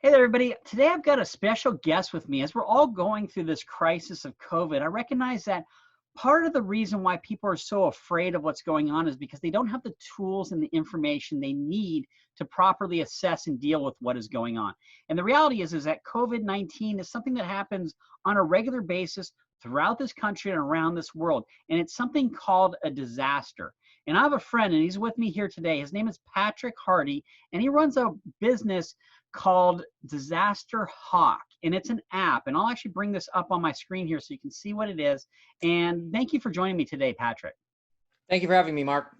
Hey there, everybody. Today I've got a special guest with me. As we're all going through this crisis of COVID, I recognize that part of the reason why people are so afraid of what's going on is because they don't have the tools and the information they need to properly assess and deal with what is going on. And the reality is that COVID-19 is something that happens on a regular basis throughout this country and around this world. And it's something called a disaster. And I have a friend, and he's with me here today. His name is Patrick Hardy, and he runs a business called DisasterHawk, and it's an app. And I'll actually bring this up on my screen here so you can see what it is. And thank you for joining me today, Patrick. Thank you for having me, Mark.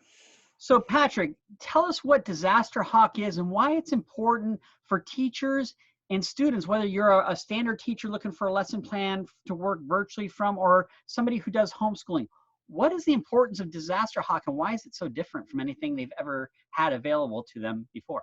So Patrick, tell us what DisasterHawk is and why it's important for teachers and students, whether you're a standard teacher looking for a lesson plan to work virtually from, or somebody who does homeschooling. What is the importance of DisasterHawk, and why is it so different from anything they've ever had available to them before?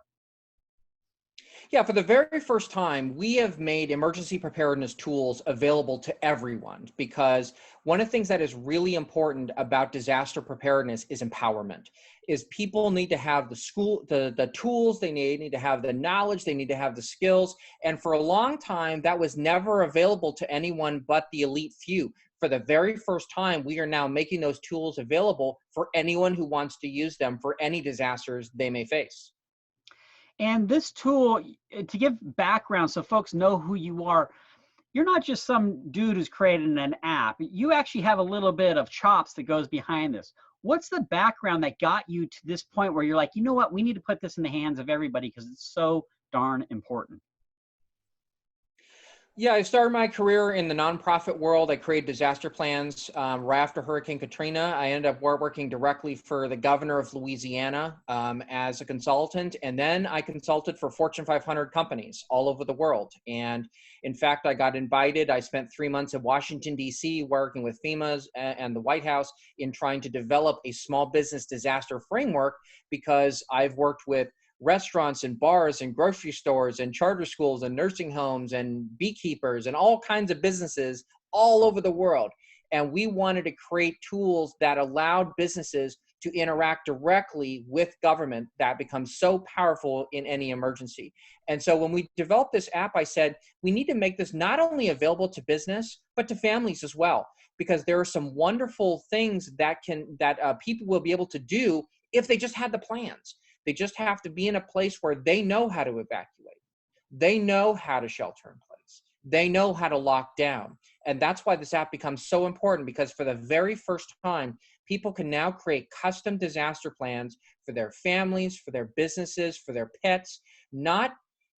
Yeah, for the very first time, we have made emergency preparedness tools available to everyone, because one of the things that is really important about disaster preparedness is empowerment. Is people need to have the tools they need to have the knowledge, they need to have the skills. And for a long time, that was never available to anyone but the elite few. For the very first time, we are now making those tools available for anyone who wants to use them for any disasters they may face. And this tool, to give background so folks know who you are, you're not just some dude who's created an app. You actually have a little bit of chops that goes behind this. What's the background that got you to this point where you're like, you know what, we need to put this in the hands of everybody because it's so darn important? Yeah, I started my career in the nonprofit world. I created disaster plans right after Hurricane Katrina. I ended up working directly for the governor of Louisiana as a consultant. And then I consulted for Fortune 500 companies all over the world. And in fact, I got invited. I spent 3 months in Washington, D.C., working with FEMA and the White House in trying to develop a small business disaster framework, because I've worked with restaurants and bars and grocery stores and charter schools and nursing homes and beekeepers and all kinds of businesses all over the world. And we wanted to create tools that allowed businesses to interact directly with government that becomes so powerful in any emergency. And so when we developed this app, I said, we need to make this not only available to business, but to families as well, because there are some wonderful things that people will be able to do if they just had the plans. They just have to be in a place where they know how to evacuate. They know how to shelter in place. They know how to lock down. And that's why this app becomes so important, because for the very first time, people can now create custom disaster plans for their families, for their businesses, for their pets, not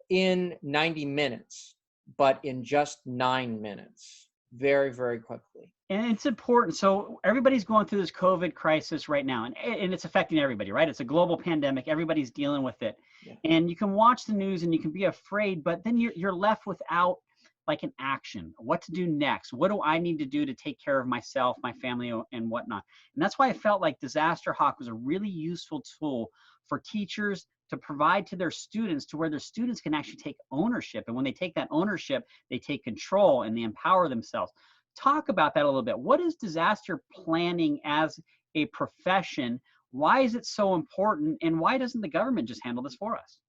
in 90 minutes, but in just 9 minutes, very, very quickly. And it's important. So everybody's going through this COVID crisis right now, and it's affecting everybody, right? It's a global pandemic. Everybody's dealing with it. Yeah. And you can watch the news and you can be afraid, but then you're left without like an action. What to do next? What do I need to do to take care of myself, my family, and whatnot? And that's why I felt like DisasterHawk was a really useful tool for teachers to provide to their students, to where their students can actually take ownership. And when they take that ownership, they take control and they empower themselves. Talk about that a little bit. What is disaster planning as a profession? Why is it so important? And why doesn't the government just handle this for us?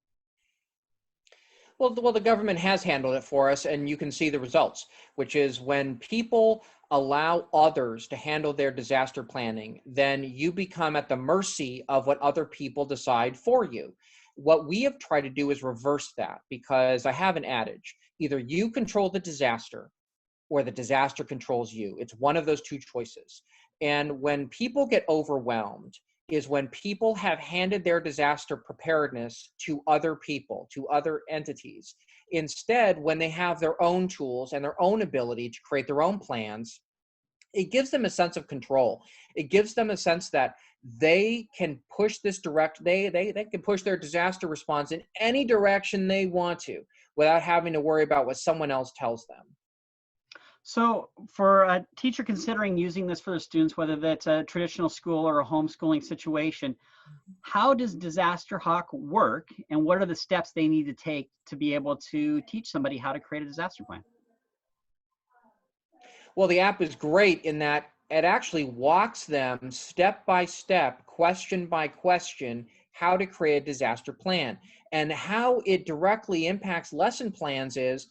Well, the government has handled it for us, and you can see the results, which is when people allow others to handle their disaster planning, then you become at the mercy of what other people decide for you. What we have tried to do is reverse that, because I have an adage: either you control the disaster or the disaster controls you. It's one of those two choices. And when people get overwhelmed is when people have handed their disaster preparedness to other people, to other entities. Instead, when they have their own tools and their own ability to create their own plans, it gives them a sense of control. It gives them a sense that they can push this they can push their disaster response in any direction they want to without having to worry about what someone else tells them. So for a teacher considering using this for their students, whether that's a traditional school or a homeschooling situation, how does DisasterHawk work, and what are the steps they need to take to be able to teach somebody how to create a disaster plan? Well, the app is great in that it actually walks them step by step, question by question, how to create a disaster plan. And how it directly impacts lesson plans is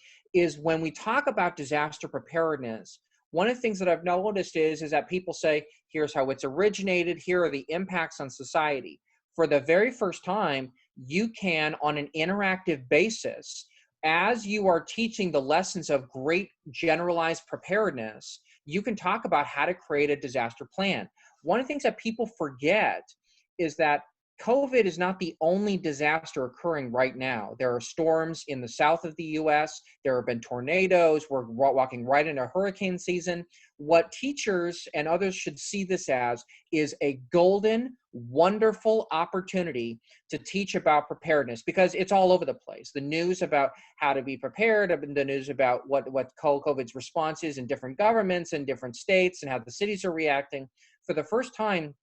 when we talk about disaster preparedness, one of the things that I've noticed is that people say, here's how it's originated, here are the impacts on society. For the very first time, you can, on an interactive basis, as you are teaching the lessons of great generalized preparedness, you can talk about how to create a disaster plan. One of the things that people forget is that COVID is not the only disaster occurring right now. There are storms in the south of the US. There have been tornadoes. We're walking right into hurricane season. What teachers and others should see this as is a golden, wonderful opportunity to teach about preparedness, because it's all over the place. The news about how to be prepared, the news about what COVID's response is in different governments and different states and how the cities are reacting. For the first time,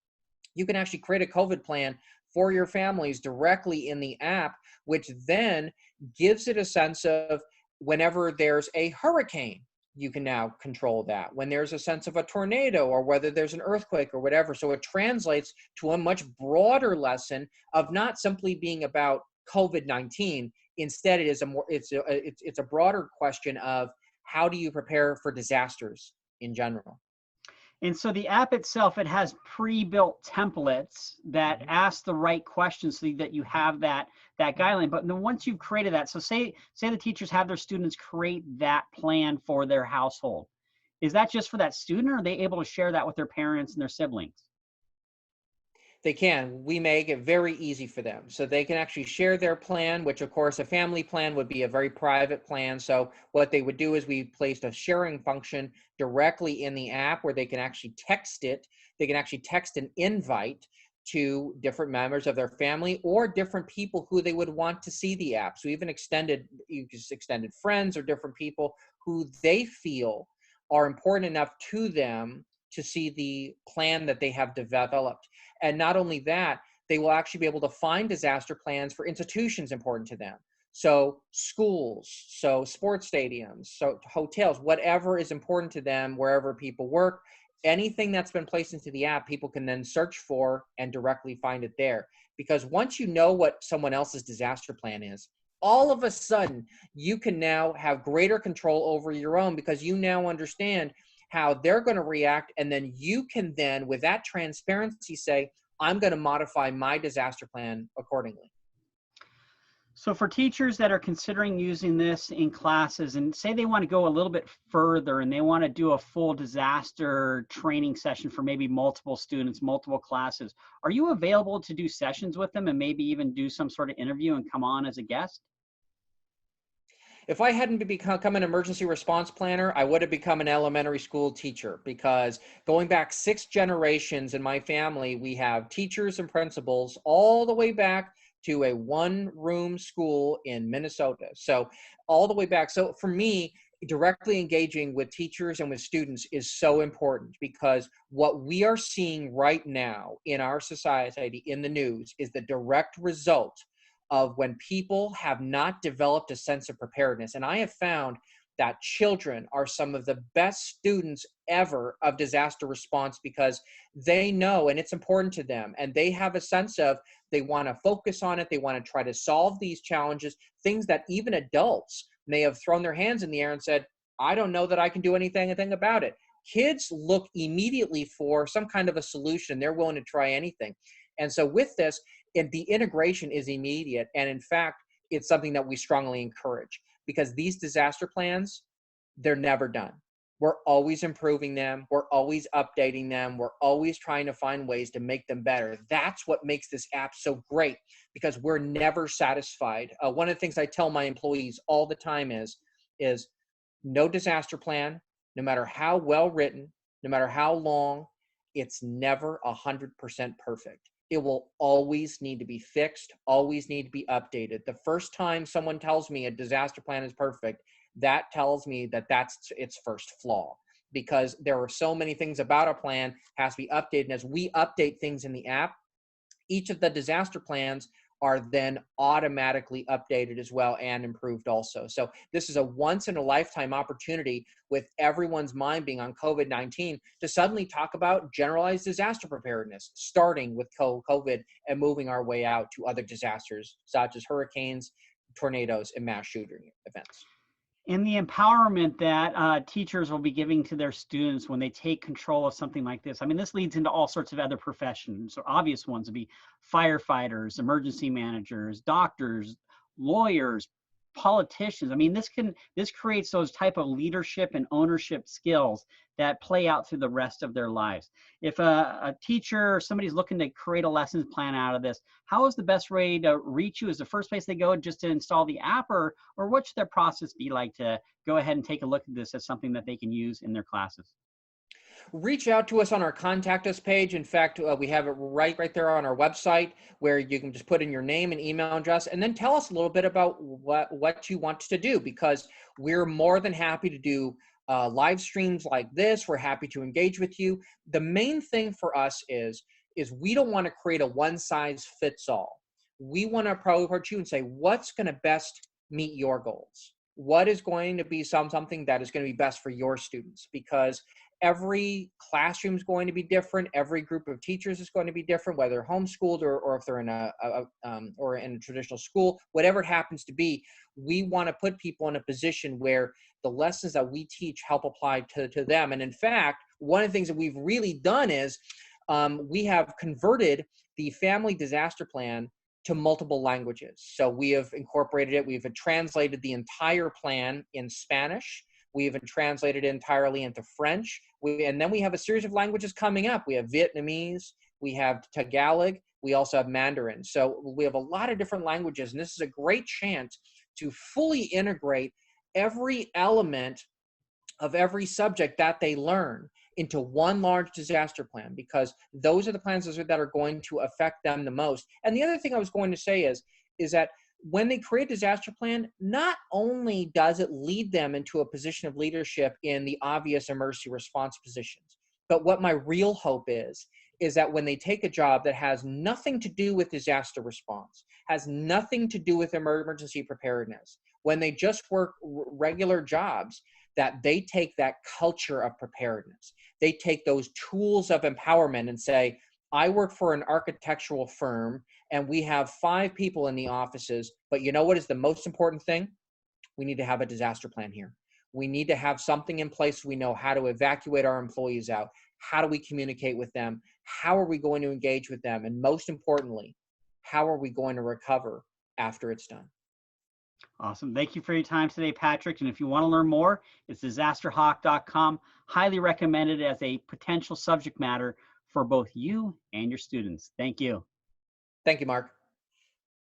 you can actually create a COVID plan for your families directly in the app, which then gives it a sense of whenever there's a hurricane, you can now control that. When there's a sense of a tornado or whether there's an earthquake or whatever. So it translates to a much broader lesson of not simply being about COVID-19. Instead, it's a broader question of how do you prepare for disasters in general. And so the app itself, it has pre-built templates that ask the right questions so that you have that guideline. But then once you've created that, so say the teachers have their students create that plan for their household. Is that just for that student, or are they able to share that with their parents and their siblings? They can. We make it very easy for them. So they can actually share their plan, which of course a family plan would be a very private plan. So what they would do is we placed a sharing function directly in the app where they can actually text it. They can actually text an invite to different members of their family or different people who they would want to see the app. So even extended friends or different people who they feel are important enough to them to see the plan that they have developed. And not only that, they will actually be able to find disaster plans for institutions important to them. So schools, so sports stadiums, so hotels, whatever is important to them, wherever people work, anything that's been placed into the app, people can then search for and directly find it there. Because once you know what someone else's disaster plan is, all of a sudden, you can now have greater control over your own, because you now understand how they're going to react. And then you can then, with that transparency, say, I'm going to modify my disaster plan accordingly. So for teachers that are considering using this in classes, and say they want to go a little bit further and they want to do a full disaster training session for maybe multiple students, multiple classes, are you available to do sessions with them and maybe even do some sort of interview and come on as a guest? If I hadn't become an emergency response planner, I would have become an elementary school teacher, because going back 6 generations in my family, we have teachers and principals all the way back to a 1-room school in Minnesota. So all the way back. So for me, directly engaging with teachers and with students is so important, because what we are seeing right now in our society in the news is the direct result of when people have not developed a sense of preparedness. And I have found that children are some of the best students ever of disaster response, because they know, and it's important to them, and they have a sense of, they want to focus on it. They want to try to solve these challenges, things that even adults may have thrown their hands in the air and said, I don't know that I can do anything about it. Kids look immediately for some kind of a solution. They're willing to try anything. And so with this, the integration is immediate. And in fact, it's something that we strongly encourage, because these disaster plans, they're never done. We're always improving them. We're always updating them. We're always trying to find ways to make them better. That's what makes this app so great, because we're never satisfied. One of the things I tell my employees all the time is no disaster plan, no matter how well written, no matter how long, it's never 100% perfect. It will always need to be fixed, always need to be updated. The first time someone tells me a disaster plan is perfect, that tells me that that's its first flaw, because there are so many things about a plan has to be updated. And as we update things in the app, each of the disaster plans are then automatically updated as well and improved also. So this is a once in a lifetime opportunity, with everyone's mind being on COVID-19, to suddenly talk about generalized disaster preparedness, starting with COVID and moving our way out to other disasters such as hurricanes, tornadoes, and mass shooting events. And the empowerment that teachers will be giving to their students when they take control of something like this. I mean, this leads into all sorts of other professions. So obvious ones would be firefighters, emergency managers, doctors, lawyers, politicians. I mean, this creates those type of leadership and ownership skills that play out through the rest of their lives. If a teacher or somebody's looking to create a lessons plan out of this, how is the best way to reach you? Is the first place they go just to install the app, or what should their process be like to go ahead and take a look at this as something that they can use in their classes? Reach out to us on our contact us page. In fact, we have it right there on our website, where you can just put in your name and email address, and then tell us a little bit about what you want to do, because we're more than happy to do live streams like this. We're happy to engage with you. The main thing for us is we don't want to create a one size fits all. We want to approach you and say, what's going to best meet your goals? What is going to be something that is going to be best for your students? Because every classroom is going to be different. Every group of teachers is going to be different, whether homeschooled or if they're in a traditional school, whatever it happens to be. We want to put people in a position where the lessons that we teach help apply to them. And in fact, one of the things that we've really done is we have converted the family disaster plan to multiple languages. So we have incorporated it. We've translated the entire plan in Spanish. We even translated it entirely into French. And then we have a series of languages coming up. We have Vietnamese, we have Tagalog, we also have Mandarin. So we have a lot of different languages, and this is a great chance to fully integrate every element of every subject that they learn into one large disaster plan, because those are the plans that are going to affect them the most. And the other thing I was going to say is that when they create a disaster plan, not only does it lead them into a position of leadership in the obvious emergency response positions, but what my real hope is that when they take a job that has nothing to do with disaster response, has nothing to do with emergency preparedness, when they just work regular jobs, that they take that culture of preparedness. They take those tools of empowerment and say, I work for an architectural firm and we have 5 people in the offices, but you know what is the most important thing? We need to have a disaster plan here. We need to have something in place so we know how to evacuate our employees out. How do we communicate with them? How are we going to engage with them? And most importantly, how are we going to recover after it's done? Awesome. Thank you for your time today, Patrick. And if you want to learn more, it's DisasterHawk.com. Highly recommended as a potential subject matter for both you and your students. Thank you. Thank you, Mark.